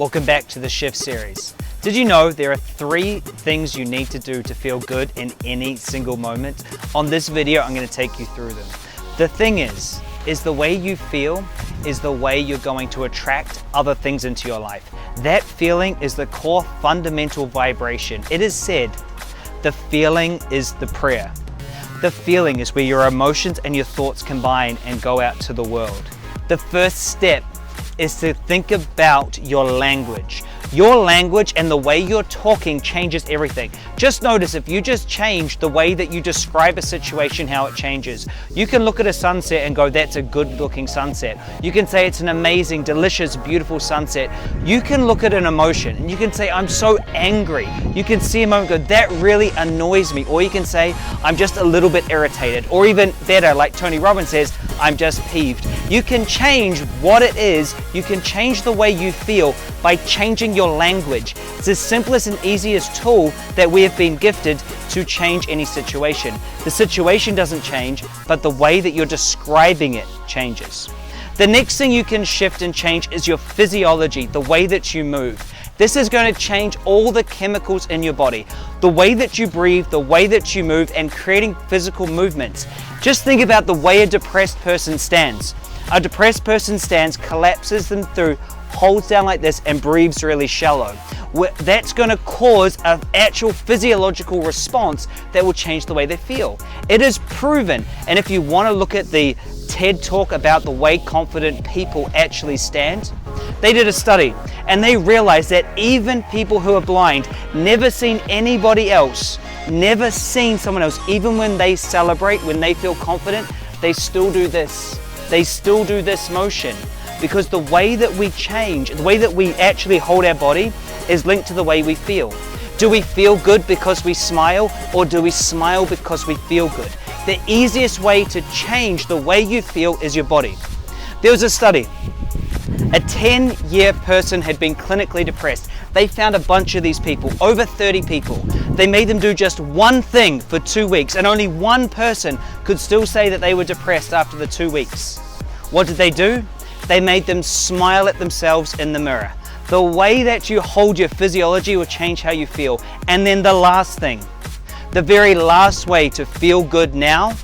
Welcome back to the Shift series. Did you know there are 3 things you need to do to feel good in any single moment? On this video, I'm going to take you through them. The thing is the way you feel is the way you're going to attract other things into your life. That feeling is the core fundamental vibration. It is said, the feeling is the prayer. The feeling is where your emotions and your thoughts combine and go out to the world. The first step is to think about your language. Your language and the way you're talking changes everything. Just notice if you just change the way that you describe a situation, how it changes. You can look at a sunset and go, that's a good looking sunset. You can say it's an amazing, delicious, beautiful sunset. You can look at an emotion and you can say, I'm so angry. You can see a moment go, that really annoys me. Or you can say, I'm just a little bit irritated. Or even better, like Tony Robbins says, I'm just peeved. You can change what it is. You can change the way you feel by changing your language. It's the simplest and easiest tool that we have been gifted to change any situation. The situation doesn't change, but the way that you're describing it changes. The next thing you can shift and change is your physiology, the way that you move. This is going to change all the chemicals in your body. The way that you breathe, the way that you move, and creating physical movements. Just think about the way a depressed person stands. A depressed person stands, collapses them through, holds down like this, and breathes really shallow. That's going to cause an actual physiological response that will change the way they feel. It is proven, and if you want to look at the TED Talk about the way confident people actually stand, they did a study and they realized that even people who are blind, never seen anybody else, never seen someone else, even when they celebrate, when they feel confident, they still do this. They still do this motion. Because the way that we change, the way that we actually hold our body is linked to the way we feel. Do we feel good because we smile, or do we smile because we feel good? The easiest way to change the way you feel is your body. There was a study. A 10-year person had been clinically depressed. They found a bunch of these people, over 30 people. They made them do just one thing for 2 weeks, and only one person could still say that they were depressed after the 2 weeks. What did they do? They made them smile at themselves in the mirror. The way that you hold your physiology will change how you feel. And then the last thing, the very last way to feel good now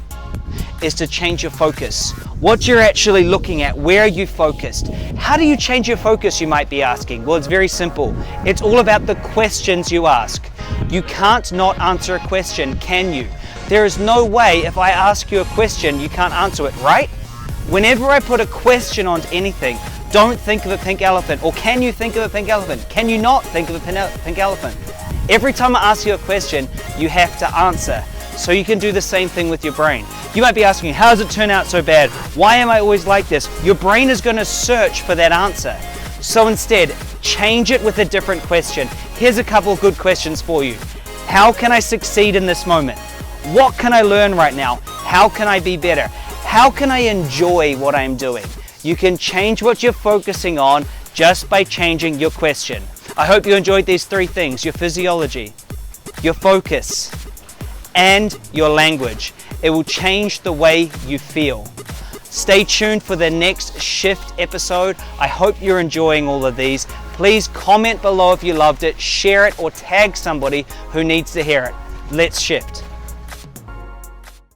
is to change your focus. What you're actually looking at, where are you focused? How do you change your focus, you might be asking? Well, it's very simple. It's all about the questions you ask. You can't not answer a question, can you? There is no way if I ask you a question, you can't answer it, right? Whenever I put a question onto anything, don't think of a pink elephant. Or can you think of a pink elephant? Can you not think of a pink elephant? Every time I ask you a question, you have to answer. So you can do the same thing with your brain. You might be asking, how does it turn out so bad? Why am I always like this? Your brain is going to search for that answer. So instead, change it with a different question. Here's a couple of good questions for you. How can I succeed in this moment? What can I learn right now? How can I be better? How can I enjoy what I'm doing? You can change what you're focusing on just by changing your question. I hope you enjoyed these 3 things: your physiology, your focus, and your language. It will change the way you feel. Stay tuned for the next Shift episode. I hope you're enjoying all of these. Please comment below if you loved it, share it, or tag somebody who needs to hear it. Let's shift.